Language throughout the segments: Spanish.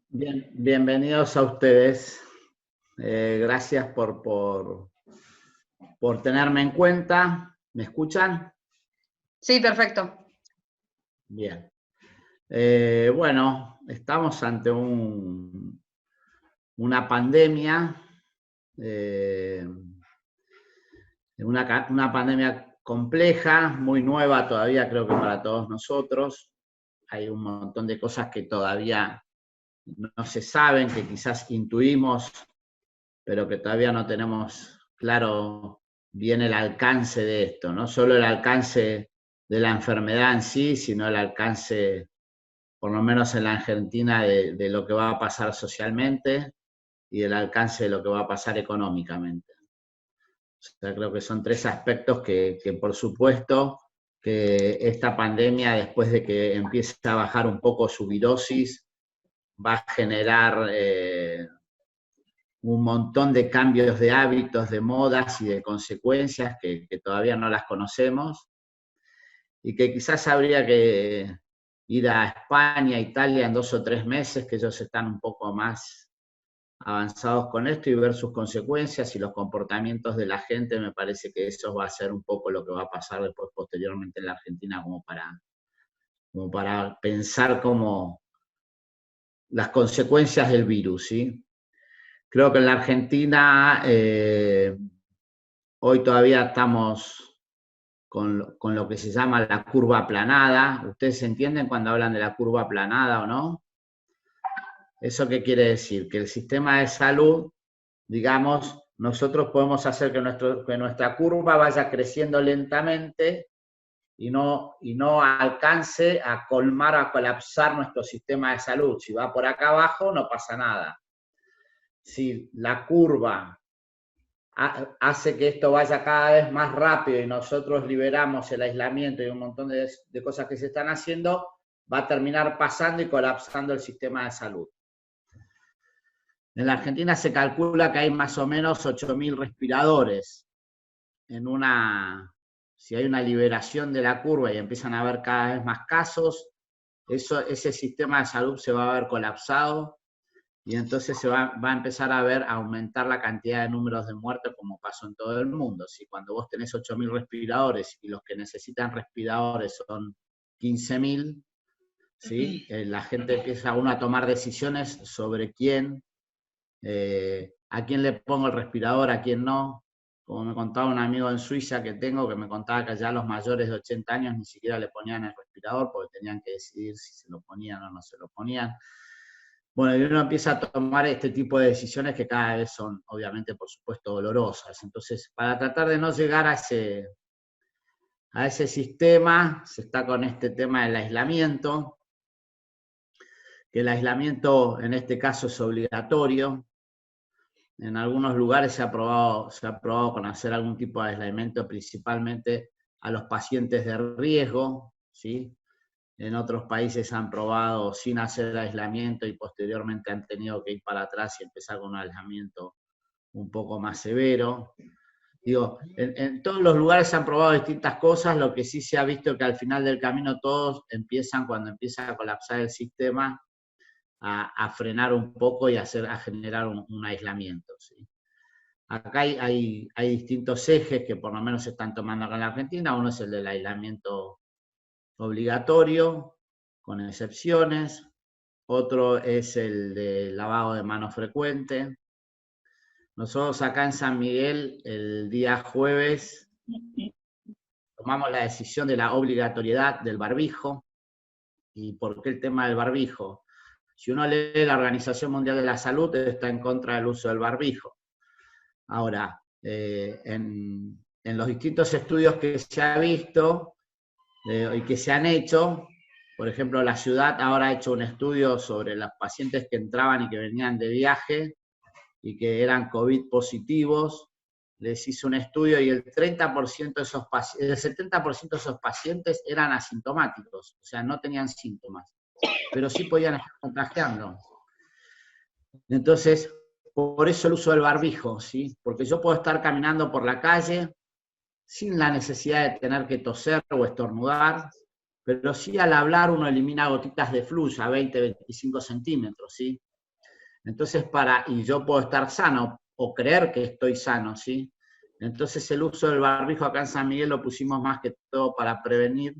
Bien, bienvenidos a ustedes. Gracias por tenerme en cuenta. ¿Me escuchan? Sí, perfecto. Bien. Bueno, estamos ante una pandemia, eh, una pandemia compleja, muy nueva todavía, creo que para todos nosotros. Hay un montón de cosas que todavía no se saben, que quizás intuimos, pero que todavía no tenemos claro bien el alcance de esto, no solo el alcance de la enfermedad en sí, sino el alcance, por lo menos en la Argentina, de lo que va a pasar socialmente y el alcance de lo que va a pasar económicamente. O sea, creo que son tres aspectos que por supuesto, que esta pandemia, después de que empiece a bajar un poco su virosis, va a generar un montón de cambios de hábitos, de modas y de consecuencias que todavía no las conocemos y que quizás habría que ir a España, Italia en 2 o 3 meses, que ellos están un poco más avanzados con esto y ver sus consecuencias y los comportamientos de la gente. Me parece que eso va a ser un poco lo que va a pasar después posteriormente en la Argentina, como para pensar como las consecuencias del virus, ¿sí? Creo que en la Argentina hoy todavía estamos con lo que se llama la curva aplanada. ¿Ustedes entienden cuando hablan de la curva aplanada o no? ¿Eso qué quiere decir? Que el sistema de salud, digamos, nosotros podemos hacer que nuestra curva vaya creciendo lentamente y no alcance a colmar, a colapsar nuestro sistema de salud. Si va por acá abajo, no pasa nada. Si la curva hace que esto vaya cada vez más rápido y nosotros liberamos el aislamiento y un montón de cosas que se están haciendo, va a terminar pasando y colapsando el sistema de salud. En la Argentina se calcula que hay más o menos 8.000 respiradores. Si hay una liberación de la curva y empiezan a haber cada vez más casos, ese sistema de salud se va a ver colapsado y entonces se va a empezar a ver aumentar la cantidad de números de muertes como pasó en todo el mundo. Si cuando vos tenés 8.000 respiradores y los que necesitan respiradores son 15.000, ¿sí? La gente empieza uno a tomar decisiones sobre a quién le pongo el respirador, a quién no. Como me contaba un amigo en Suiza que tengo, que me contaba que allá los mayores de 80 años ni siquiera le ponían el respirador porque tenían que decidir si se lo ponían o no se lo ponían. Bueno, y uno empieza a tomar este tipo de decisiones que cada vez son, obviamente, por supuesto, dolorosas. Entonces, para tratar de no llegar a ese sistema, se está con este tema del aislamiento, que el aislamiento en este caso es obligatorio. En algunos lugares se ha probado con hacer algún tipo de aislamiento, principalmente a los pacientes de riesgo, ¿sí? En otros países han probado sin hacer aislamiento y posteriormente han tenido que ir para atrás y empezar con un aislamiento un poco más severo. Digo, en todos los lugares se han probado distintas cosas, lo que sí se ha visto es que al final del camino todos empiezan, cuando empieza a colapsar el sistema, a frenar un poco y a generar un aislamiento, ¿sí? Acá hay distintos ejes que por lo menos se están tomando acá en la Argentina. Uno es el del aislamiento obligatorio, con excepciones. Otro es el del lavado de manos frecuente. Nosotros acá en San Miguel, el día jueves, tomamos la decisión de la obligatoriedad del barbijo. ¿Y por qué el tema del barbijo? Si uno lee la Organización Mundial de la Salud, está en contra del uso del barbijo. Ahora, en los distintos estudios que se ha visto y que se han hecho, por ejemplo, la ciudad ahora ha hecho un estudio sobre los pacientes que entraban y que venían de viaje y que eran COVID positivos. Les hizo un estudio y el 30% de esos pacientes, el 70% de esos pacientes eran asintomáticos, o sea, no tenían síntomas, pero sí podían estar contagiando. Entonces, por eso el uso del barbijo, ¿sí? Porque yo puedo estar caminando por la calle sin la necesidad de tener que toser o estornudar, pero sí al hablar uno elimina gotitas de flujo a 20, 25 centímetros, ¿sí? Entonces, y yo puedo estar sano o creer que estoy sano, ¿sí? Entonces el uso del barbijo acá en San Miguel lo pusimos más que todo para prevenir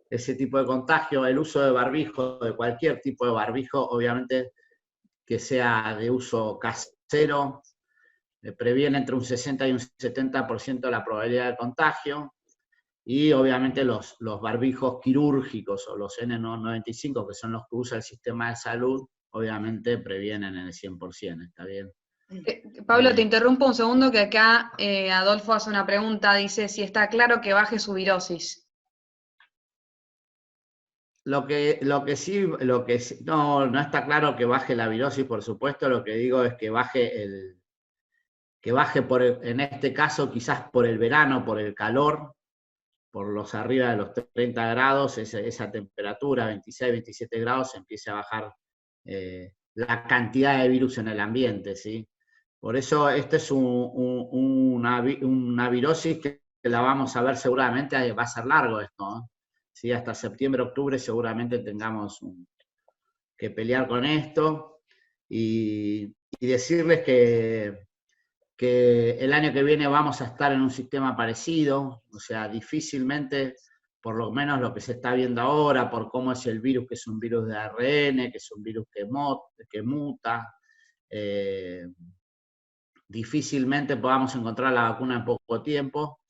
ese tipo de contagio. El uso de barbijo, de cualquier tipo de barbijo, obviamente que sea de uso casero, previene entre un 60 y un 70% la probabilidad de contagio. Y obviamente los barbijos quirúrgicos o los N95, que son los que usa el sistema de salud, obviamente previenen en el 100%, ¿está bien? Pablo, te interrumpo un segundo, que acá Adolfo hace una pregunta, dice si está claro que baje su virosis. Lo que sí, no está claro que baje la virosis, por supuesto, lo que digo es que baje en este caso quizás por el verano, por el calor, por los arriba de los 30 grados, esa temperatura, 26, 27 grados, empieza a bajar la cantidad de virus en el ambiente, ¿sí? Por eso esta es una virosis que la vamos a ver seguramente, va a ser largo esto, ¿no? ¿Sí? Hasta septiembre, octubre seguramente tengamos que pelear con esto y decirles que el año que viene vamos a estar en un sistema parecido, o sea, difícilmente, por lo menos lo que se está viendo ahora, por cómo es el virus, que es un virus de ARN, que es un virus que muta, difícilmente podamos encontrar la vacuna en poco tiempo.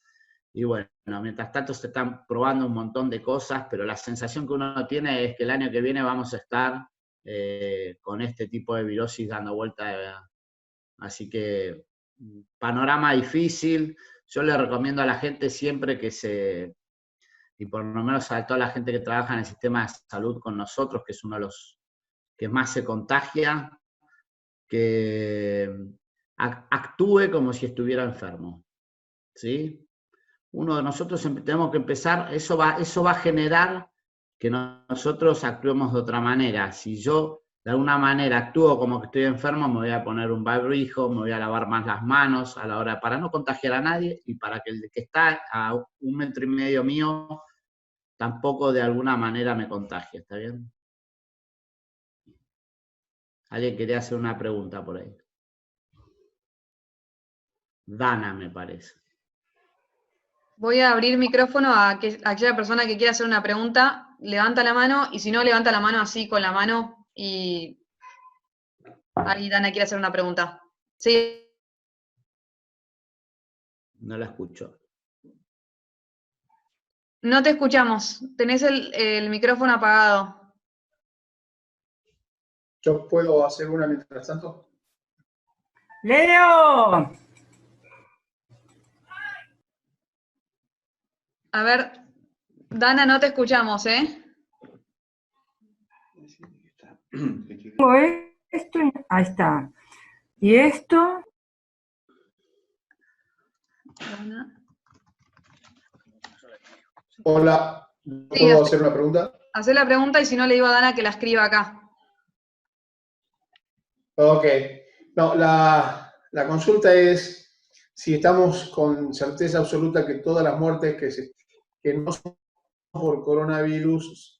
Y bueno, mientras tanto se están probando un montón de cosas, pero la sensación que uno tiene es que el año que viene vamos a estar con este tipo de virosis dando vuelta. Así que panorama difícil. Yo le recomiendo a la gente siempre y por lo menos a toda la gente que trabaja en el sistema de salud con nosotros, que es uno de los que más se contagia, que actúe como si estuviera enfermo, ¿sí? Uno de nosotros tenemos que empezar, eso va a generar que nosotros actuemos de otra manera. Si yo de alguna manera actúo como que estoy enfermo, me voy a poner un barbijo, me voy a lavar más las manos a la hora para no contagiar a nadie y para que el que está a 1,5 metros mío tampoco de alguna manera me contagie, ¿está bien? Alguien quería hacer una pregunta por ahí. Dana, me parece. Voy a abrir micrófono a aquella persona que quiera hacer una pregunta, levanta la mano, y si no, levanta la mano así con la mano, y ahí Dana quiere hacer una pregunta. Sí. No la escucho. No te escuchamos, tenés el micrófono apagado. ¿Yo puedo hacer una mientras tanto? ¡Leo! A ver, Dana, no te escuchamos, ¿eh? Esto, ahí está. ¿Y esto? Dana. Hola, Sí, ¿puedo hacer una pregunta? Hacé la pregunta y si no le digo a Dana que la escriba acá. Ok. No, la consulta es si estamos con certeza absoluta que todas las muertes que no son por coronavirus,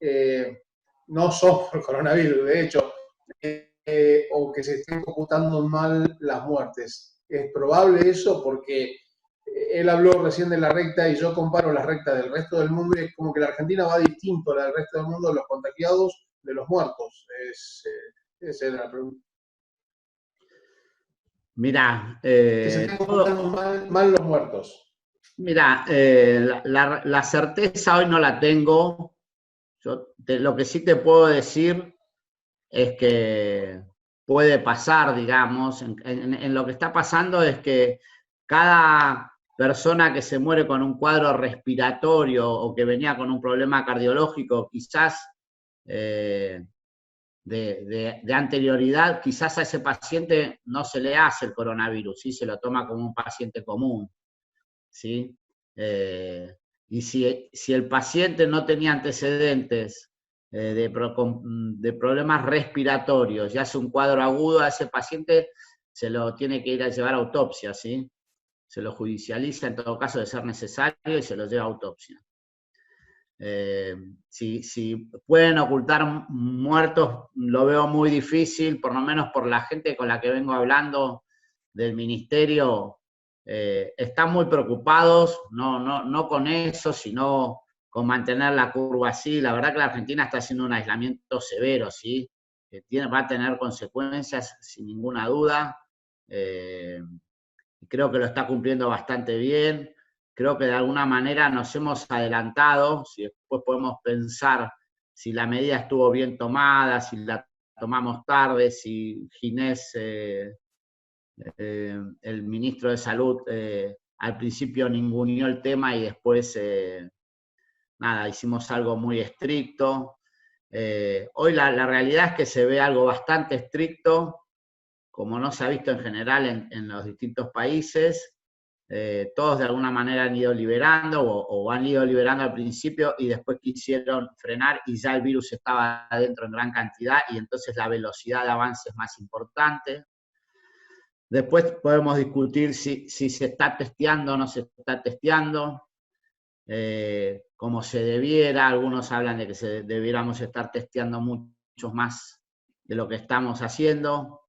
no son por coronavirus, de hecho, o que se estén computando mal las muertes. ¿Es probable eso? Porque él habló recién de la recta y yo comparo la recta del resto del mundo y es como que la Argentina va distinto a la del resto del mundo de los contagiados de los muertos. Esa es la pregunta. Mirá, que se estén computando mal los muertos. Mirá, la certeza hoy no la tengo. Lo que sí te puedo decir es que puede pasar, digamos, en lo que está pasando es que cada persona que se muere con un cuadro respiratorio o que venía con un problema cardiológico, quizás de anterioridad, quizás a ese paciente no se le hace el coronavirus, ¿sí? Se lo toma como un paciente común, ¿sí? Y si el paciente no tenía antecedentes de problemas respiratorios y hace un cuadro agudo, a ese paciente se lo tiene que ir a llevar a autopsia, ¿sí? Se lo judicializa en todo caso de ser necesario y se lo lleva a autopsia. Si pueden ocultar muertos, lo veo muy difícil, por lo menos por la gente con la que vengo hablando del ministerio, están muy preocupados, no con eso, sino con mantener la curva así. La verdad que la Argentina está haciendo un aislamiento severo, ¿sí? Va a tener consecuencias sin ninguna duda. Creo que lo está cumpliendo bastante bien. Creo que de alguna manera nos hemos adelantado. Si después podemos pensar si la medida estuvo bien tomada, si la tomamos tarde, si Ginés, el ministro de Salud, al principio ninguneó el tema y después, nada, hicimos algo muy estricto. Hoy la realidad es que se ve algo bastante estricto, como no se ha visto en general en los distintos países. Todos de alguna manera han ido liberando o han ido liberando al principio y después quisieron frenar y ya el virus estaba adentro en gran cantidad y entonces la velocidad de avance es más importante. Después podemos discutir si se está testeando o no se está testeando, como se debiera. Algunos hablan de que debiéramos estar testeando mucho más de lo que estamos haciendo.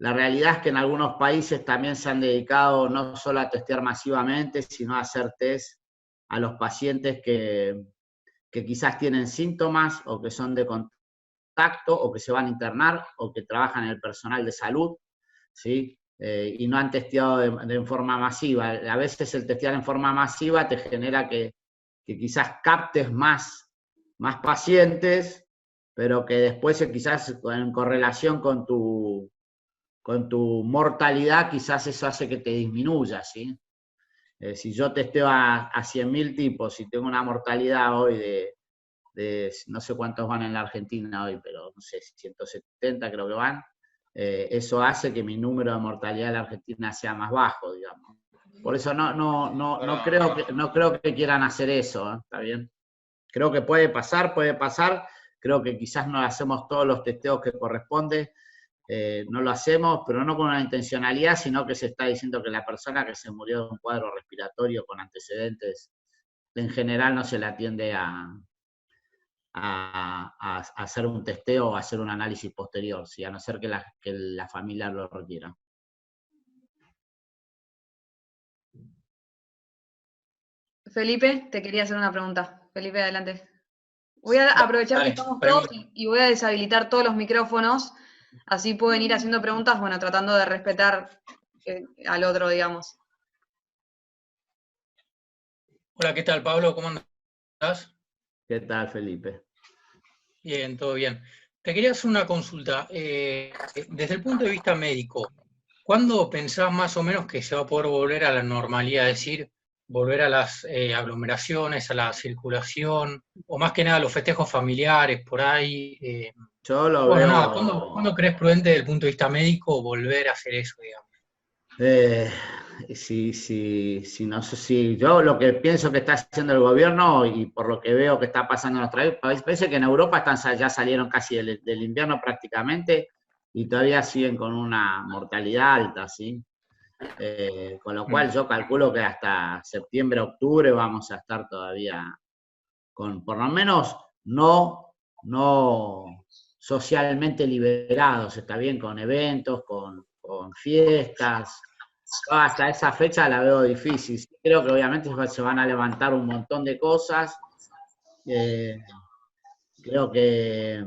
La realidad es que en algunos países también se han dedicado no solo a testear masivamente, sino a hacer test a los pacientes que quizás tienen síntomas o que son de contacto o que se van a internar o que trabajan en el personal de salud, ¿sí? Y no han testeado de forma masiva. A veces el testear en forma masiva te genera que quizás captes más pacientes, pero que después quizás en correlación con tu mortalidad, quizás eso hace que te disminuya, ¿sí? Si yo testeo a 100.000 tipos y tengo una mortalidad hoy de no sé cuántos van en la Argentina hoy, pero no sé, 170 creo que van, eso hace que mi número de mortalidad en la Argentina sea más bajo, digamos. Por eso no creo que quieran hacer eso, ¿eh? ¿Está bien? Creo que puede pasar, creo que quizás no hacemos todos los testeos que corresponde, no lo hacemos, pero no con una intencionalidad, sino que se está diciendo que la persona que se murió de un cuadro respiratorio con antecedentes, en general no se le atiende a hacer un testeo o a hacer un análisis posterior, ¿sí? A no ser que la familia lo requiera. Felipe, te quería hacer una pregunta. Felipe, adelante. Voy a aprovechar que estamos todos y voy a deshabilitar todos los micrófonos, así pueden ir haciendo preguntas, bueno, tratando de respetar al otro, digamos. Hola, ¿qué tal, Pablo? ¿Cómo andás? ¿Qué tal, Felipe? Bien, todo bien. Te quería hacer una consulta. Desde el punto de vista médico, ¿cuándo pensás más o menos que se va a poder volver a la normalidad? Es decir, volver a las aglomeraciones, a la circulación, o más que nada los festejos familiares por ahí. Yo lo veo... Nada, ¿cuándo crees prudente desde el punto de vista médico volver a hacer eso, digamos? No sé si yo lo que pienso que está haciendo el gobierno y por lo que veo que está pasando en nuestro país, parece que en Europa ya salieron casi del invierno prácticamente y todavía siguen con una mortalidad alta, ¿sí? Con lo cual yo calculo que hasta septiembre, octubre vamos a estar todavía con, por lo menos, no socialmente liberados, está bien, con eventos, con fiestas. Hasta esa fecha la veo difícil. Creo que obviamente se van a levantar un montón de cosas. Creo que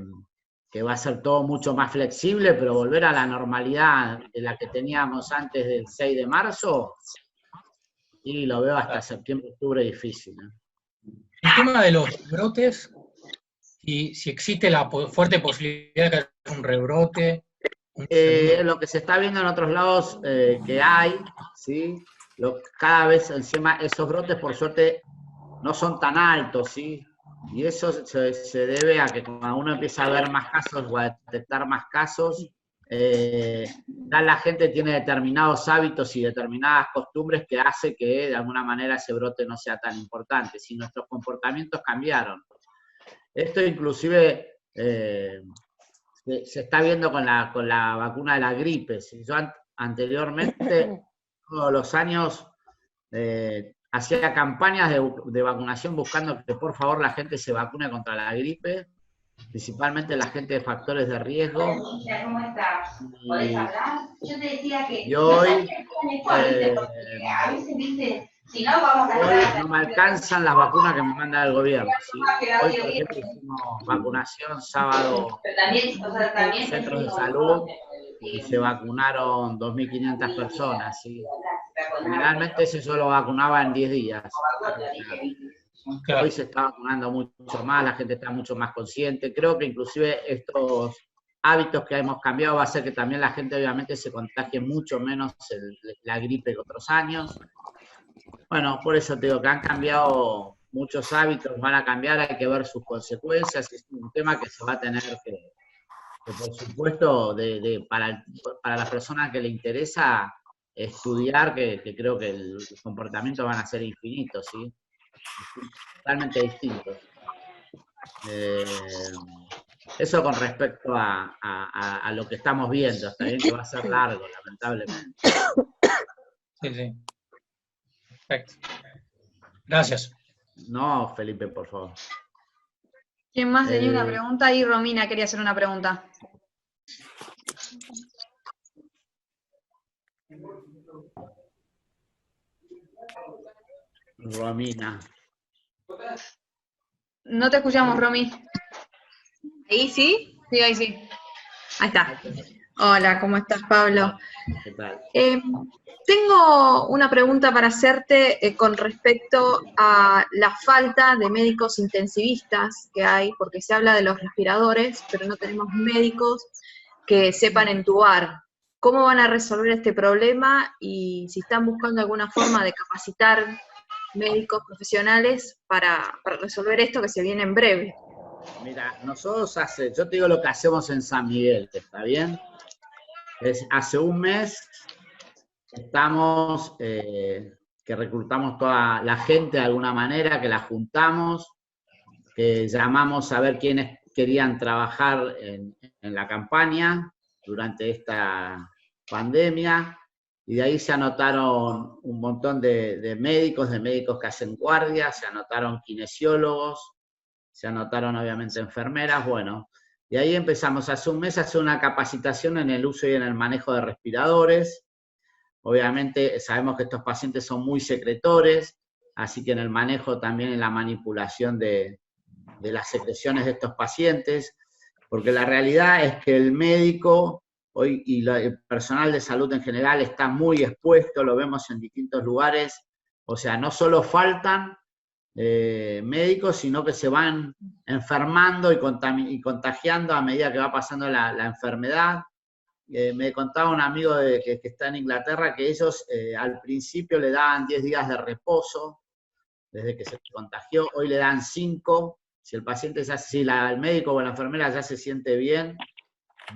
va a ser todo mucho más flexible, pero volver a la normalidad de la que teníamos antes del 6 de marzo, y lo veo hasta septiembre, octubre difícil, ¿no? El tema de los brotes, si existe la fuerte posibilidad de que haya un rebrote. Lo que se está viendo en otros lados que hay, ¿sí? Cada vez encima esos brotes por suerte no son tan altos, ¿sí? Y eso se debe a que cuando uno empieza a ver más casos o a detectar más casos, ya la gente tiene determinados hábitos y determinadas costumbres que hace que de alguna manera ese brote no sea tan importante. Si nuestros comportamientos cambiaron. Esto inclusive... se está viendo con la vacuna de la gripe. Yo anteriormente, todos los años, hacía campañas de vacunación buscando que por favor la gente se vacune contra la gripe, principalmente la gente de factores de riesgo. ¿Cómo estás? ¿Podés hablar? Yo te decía que y hoy, a veces, viste, si no vamos a hoy no me alcanzan las vacunas que me manda el gobierno, ¿sí? Hoy, por ejemplo, hicimos vacunación sábado en centros de salud y se vacunaron 2.500 personas, ¿sí? Generalmente se solo vacunaba en 10 días. Claro. Hoy se está vacunando mucho más, la gente está mucho más consciente. Creo que inclusive estos hábitos que hemos cambiado va a hacer que también la gente obviamente se contagie mucho menos la gripe que otros años. Bueno, por eso te digo que han cambiado muchos hábitos, van a cambiar, hay que ver sus consecuencias. Es un tema que se va a tener que por supuesto, para la persona que le interesa estudiar, que creo que los comportamientos van a ser infinitos, ¿sí? Totalmente distintos. Eso con respecto a lo que estamos viendo, está bien que va a ser largo, lamentablemente. Sí, sí. Perfecto. Gracias. No, Felipe, por favor. ¿Quién más tenía una pregunta? Y Romina quería hacer una pregunta. Romina. No te escuchamos, Romy. ¿Ahí sí? Sí, ahí sí. Ahí está. Hola, ¿cómo estás, Pablo? ¿Qué tal? Tengo una pregunta para hacerte con respecto a la falta de médicos intensivistas que hay, porque se habla de los respiradores, pero no tenemos médicos que sepan entubar. ¿Cómo van a resolver este problema y si están buscando alguna forma de capacitar médicos profesionales para resolver esto que se viene en breve? Mira, nosotros yo te digo lo que hacemos en San Miguel, ¿está bien? Hace un mes estamos, que reclutamos toda la gente de alguna manera, que la juntamos, que llamamos a ver quiénes querían trabajar en la campaña durante esta pandemia, y de ahí se anotaron un montón de médicos que hacen guardia, se anotaron kinesiólogos, se anotaron obviamente enfermeras, bueno, y ahí empezamos hace un mes a hacer una capacitación en el uso y en el manejo de respiradores. Obviamente sabemos que estos pacientes son muy secretores, así que en el manejo también en la manipulación de las secreciones de estos pacientes, porque la realidad es que el médico hoy y el personal de salud en general está muy expuesto, lo vemos en distintos lugares, o sea, no solo faltan médicos, sino que se van enfermando y contagiando a medida que va pasando la enfermedad. Me contaba un amigo que está en Inglaterra que ellos al principio le daban 10 días de reposo desde que se contagió, hoy le dan 5. Si el paciente si el médico o la enfermera ya se siente bien,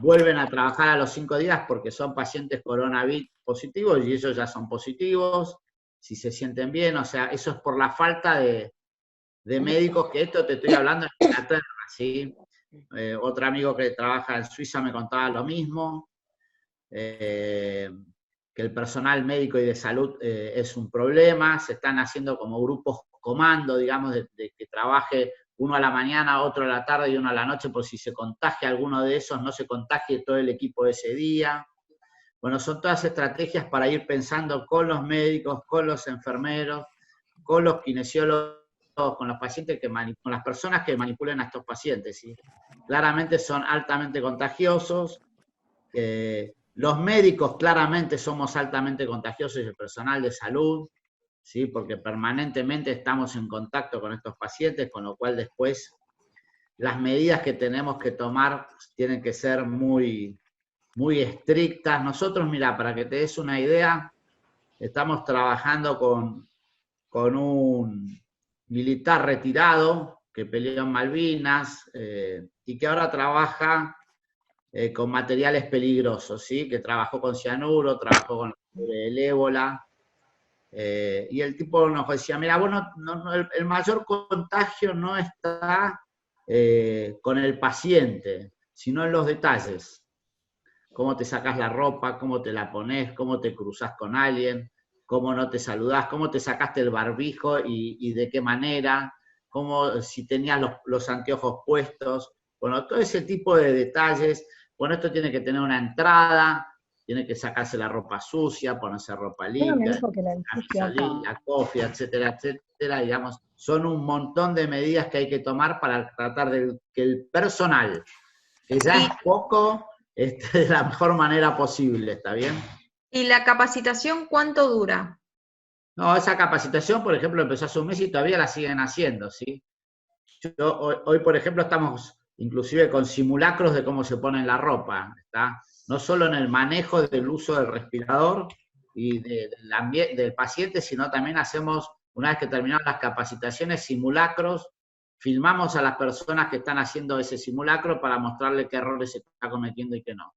vuelven a trabajar a los 5 días porque son pacientes coronavirus positivos y ellos ya son positivos, si se sienten bien, o sea, eso es por la falta de médicos, que esto te estoy hablando en Inglaterra, ¿sí? Otro amigo que trabaja en Suiza me contaba lo mismo, que el personal médico y de salud es un problema, se están haciendo como grupos comando, digamos, de que trabaje uno a la mañana, otro a la tarde y uno a la noche, por si se contagia alguno de esos, no se contagie todo el equipo de ese día. Bueno, son todas estrategias para ir pensando con los médicos, con los enfermeros, con los kinesiólogos, con los pacientes con las personas que manipulen a estos pacientes, ¿sí? Claramente son altamente contagiosos. Los médicos claramente somos altamente contagiosos y el personal de salud, ¿sí? Porque permanentemente estamos en contacto con estos pacientes, con lo cual después las medidas que tenemos que tomar tienen que ser muy, muy estrictas. Nosotros, mira, para que te des una idea, estamos trabajando con un militar retirado que peleó en Malvinas y que ahora trabaja con materiales peligrosos, ¿sí? Que trabajó con cianuro, trabajó con el ébola, y el tipo nos decía, mira, bueno, el mayor contagio no está con el paciente, sino en los detalles. Cómo te sacas la ropa, cómo te la pones, cómo te cruzas con alguien. cómo no te saludás, cómo te sacaste el barbijo y de qué manera, cómo, si tenías los anteojos puestos, bueno, todo ese tipo de detalles. Bueno, esto tiene que tener una entrada, tiene que sacarse la ropa sucia, ponerse ropa limpia, salir, la cofia, etcétera, etcétera, digamos, son un montón de medidas que hay que tomar para tratar de que el personal, que ya es poco, esté de la mejor manera posible, ¿está bien? ¿Y la capacitación cuánto dura? No, esa capacitación, por ejemplo, empezó hace un mes y todavía la siguen haciendo, ¿sí? Hoy, por ejemplo, estamos inclusive con simulacros de cómo se pone la ropa, ¿está? No solo en el manejo del uso del respirador y del paciente, sino también hacemos, una vez que terminamos las capacitaciones, simulacros, filmamos a las personas que están haciendo ese simulacro para mostrarle qué errores se está cometiendo y qué no.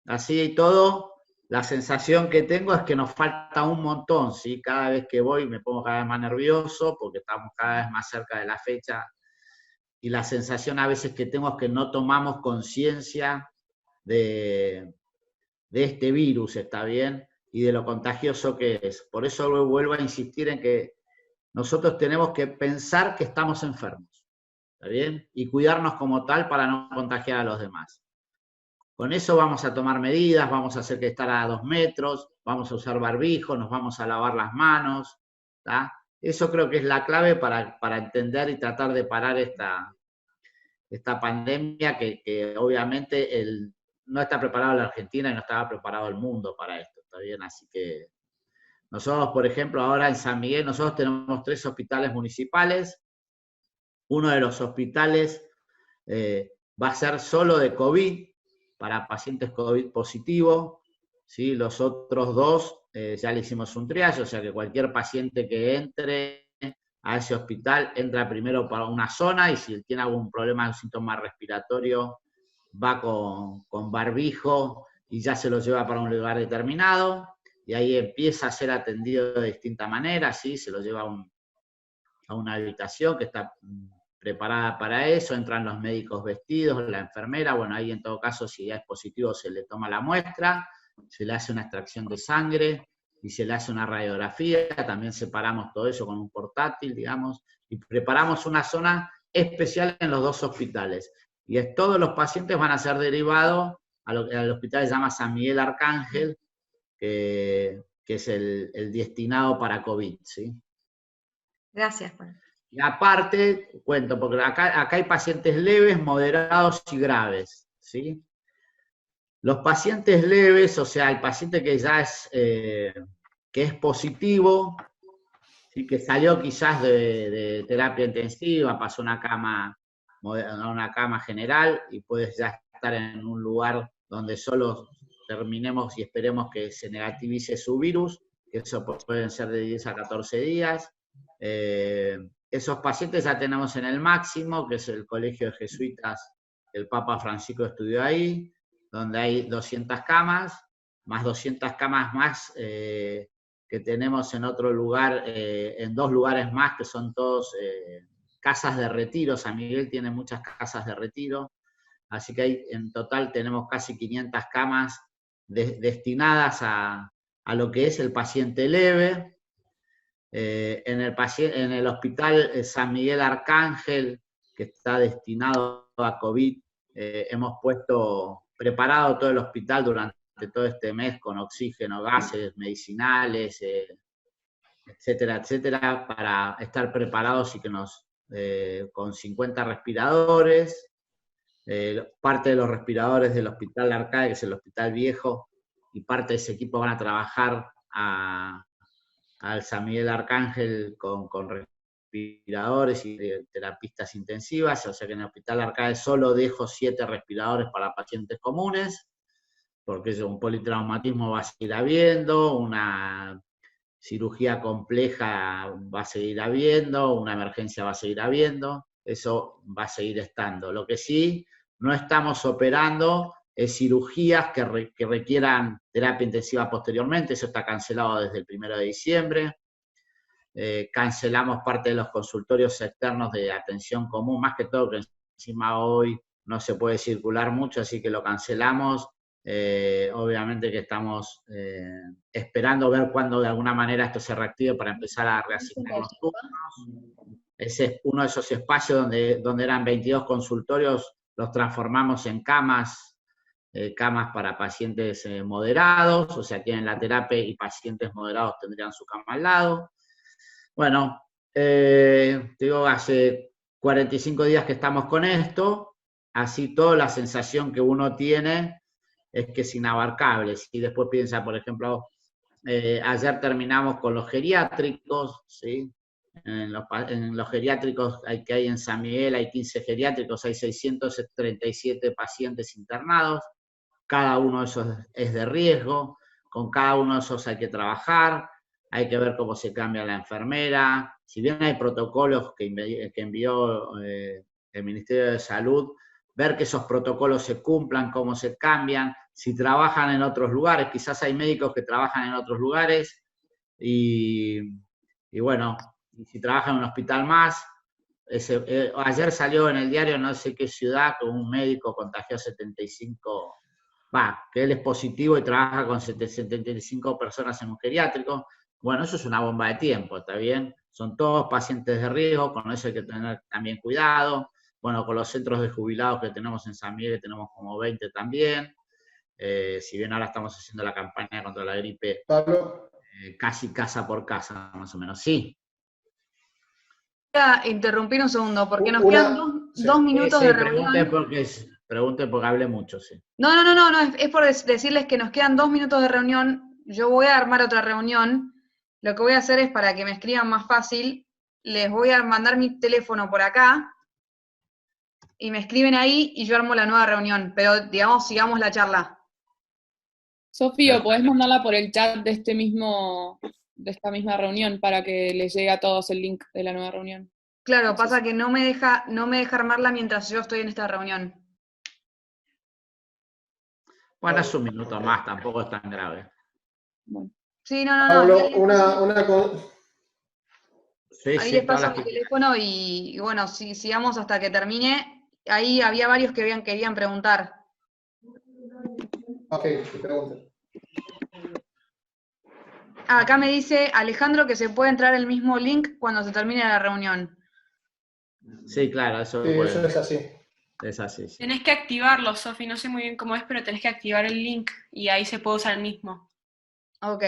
Así y todo, la sensación que tengo es que nos falta un montón, ¿sí? Cada vez que voy me pongo cada vez más nervioso porque estamos cada vez más cerca de la fecha y la sensación a veces que tengo es que no tomamos conciencia de este virus, ¿está bien? Y de lo contagioso que es. Por eso vuelvo a insistir en que nosotros tenemos que pensar que estamos enfermos, ¿está bien? Y cuidarnos como tal para no contagiar a los demás. Con eso vamos a tomar medidas, vamos a hacer que estar a 2 metros, vamos a usar barbijo, nos vamos a lavar las manos, ¿tá? Eso creo que es la clave para entender y tratar de parar esta pandemia que obviamente no está preparada la Argentina y no estaba preparado el mundo para esto, ¿está bien? Así que nosotros, por ejemplo, ahora en San Miguel, nosotros tenemos 3 hospitales municipales. Uno de los hospitales va a ser solo de COVID, para pacientes COVID positivo, ¿sí? Los otros 2 ya le hicimos un triage, o sea que cualquier paciente que entre a ese hospital entra primero para una zona y si tiene algún problema, un síntoma respiratorio, va con barbijo y ya se lo lleva para un lugar determinado y ahí empieza a ser atendido de distinta manera, ¿sí? Se lo lleva a una habitación que está preparada para eso, entran los médicos vestidos, la enfermera, bueno, ahí en todo caso si ya es positivo se le toma la muestra, se le hace una extracción de sangre y se le hace una radiografía, también separamos todo eso con un portátil, digamos, y preparamos una zona especial en los 2 hospitales. Y todos los pacientes van a ser derivados al hospital que se llama San Miguel Arcángel, que es el destinado para COVID, ¿sí? Gracias, Juan. Y aparte, cuento, porque acá hay pacientes leves, moderados y graves, ¿sí? Los pacientes leves, o sea, el paciente que ya es positivo, ¿sí? Que salió quizás de terapia intensiva, pasó a una cama general y puede ya estar en un lugar donde solo terminemos y esperemos que se negativice su virus, que eso pueden ser de 10 a 14 días. Esos pacientes ya tenemos en el máximo, que es el Colegio de Jesuitas, el Papa Francisco estudió ahí, donde hay 200 camas, más 200 camas más que tenemos en otro lugar, en 2 lugares más, que son todos casas de retiro. San Miguel tiene muchas casas de retiro, así que en total tenemos casi 500 camas destinadas a lo que es el paciente leve. En el hospital San Miguel Arcángel, que está destinado a COVID, hemos preparado todo el hospital durante todo este mes con oxígeno, gases medicinales, etcétera, etcétera, para estar preparados y que con 50 respiradores, parte de los respiradores del Hospital Arcade, que es el hospital viejo, y parte de ese equipo van a trabajar al San Miguel Arcángel con respiradores y terapistas intensivas, o sea que en el Hospital Arcade solo dejo 7 respiradores para pacientes comunes, porque un politraumatismo va a seguir habiendo, una cirugía compleja va a seguir habiendo, una emergencia va a seguir habiendo, eso va a seguir estando. Lo que sí no estamos operando es cirugías que requieran terapia intensiva posteriormente, eso está cancelado desde el 1 de diciembre. Cancelamos parte de los consultorios externos de atención común, más que todo que encima hoy no se puede circular mucho, así que lo cancelamos. Obviamente que estamos esperando ver cuándo de alguna manera esto se reactive para empezar a reasignar los turnos. Ese es uno de esos espacios donde eran 22 consultorios, los transformamos en camas para pacientes moderados, o sea, tienen la terapia y pacientes moderados tendrían su cama al lado. Bueno, te digo, hace 45 días que estamos con esto, así toda la sensación que uno tiene es que es inabarcable. Si después piensa, por ejemplo, ayer terminamos con los geriátricos, ¿sí? En los geriátricos que hay en San Miguel, hay 15 geriátricos, hay 637 pacientes internados, cada uno de esos es de riesgo, con cada uno de esos hay que trabajar, hay que ver cómo se cambia la enfermera, si bien hay protocolos que envió el Ministerio de Salud, ver que esos protocolos se cumplan, cómo se cambian, si trabajan en otros lugares, quizás hay médicos que trabajan en otros lugares, y bueno, y si trabaja en un hospital más, ayer salió en el diario no sé qué ciudad que un médico contagió 75, que él es positivo y trabaja con 75 personas en un geriátrico. Bueno, eso es una bomba de tiempo, ¿está bien? Son todos pacientes de riesgo, con eso hay que tener también cuidado. Bueno, con los centros de jubilados que tenemos en San Miguel, tenemos como 20 también. Si bien ahora estamos haciendo la campaña contra la gripe, Pablo. Casi casa por casa, más o menos. Sí. Voy a interrumpir un segundo, porque nos quedan dos minutos de reunión. Pregunte porque hablé mucho, sí. No, es por decirles que nos quedan 2 minutos de reunión. Yo voy a armar otra reunión. Lo que voy a hacer es, para que me escriban más fácil, les voy a mandar mi teléfono por acá, y me escriben ahí, y yo armo la nueva reunión. Pero, digamos, sigamos la charla. Sofía, ¿podés mandarla por el chat de esta misma reunión para que les llegue a todos el link de la nueva reunión? Claro, pasa que no me deja armarla mientras yo estoy en esta reunión. Bueno, es un minuto más, tampoco es tan grave. Bueno. Sí, no. Pablo, Ahí les paso mi teléfono y bueno, sigamos hasta que termine. Ahí había varios que querían preguntar. Ok, te pregunto. Acá me dice Alejandro que se puede entrar el mismo link cuando se termine la reunión. Sí, claro, eso es así. Es así, sí. Tenés que activarlo, Sofi, no sé muy bien cómo es, pero tenés que activar el link y ahí se puede usar el mismo. Ok.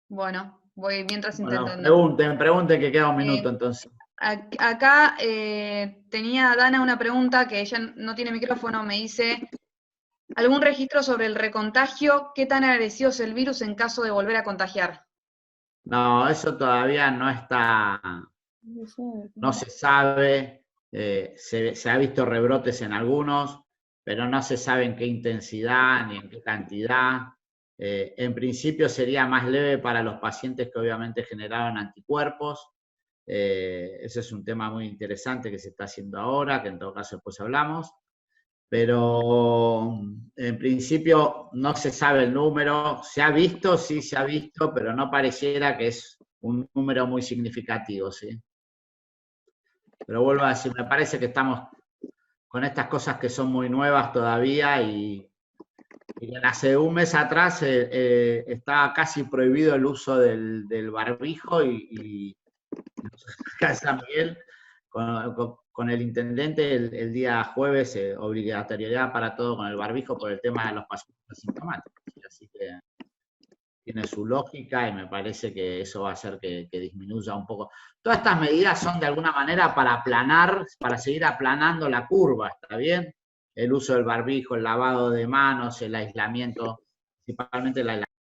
Bueno, voy mientras intentando. Pregunten que queda un minuto entonces. Acá tenía Dana una pregunta, que ella no tiene micrófono, me dice: ¿algún registro sobre el recontagio? ¿Qué tan agresivo es el virus en caso de volver a contagiar? No, eso todavía no está, no se sabe. Se ha visto rebrotes en algunos, pero no se sabe en qué intensidad ni en qué cantidad. En principio sería más leve para los pacientes que obviamente generaron anticuerpos. Ese es un tema muy interesante que se está haciendo ahora, que en todo caso después hablamos. Pero en principio no se sabe el número. Se ha visto, sí se ha visto, pero no pareciera que es un número muy significativo, ¿sí? Pero vuelvo a decir, me parece que estamos con estas cosas que son muy nuevas todavía y hace un mes atrás estaba casi prohibido el uso del barbijo y acá en San Miguel, con el intendente el día jueves, obligatoriedad para todo con el barbijo por el tema de los pacientes asintomáticos. Así que tiene su lógica y me parece que eso va a hacer que disminuya un poco. Todas estas medidas son de alguna manera para aplanar, para seguir aplanando la curva, ¿está bien? El uso del barbijo, el lavado de manos, el aislamiento, principalmente el aislamiento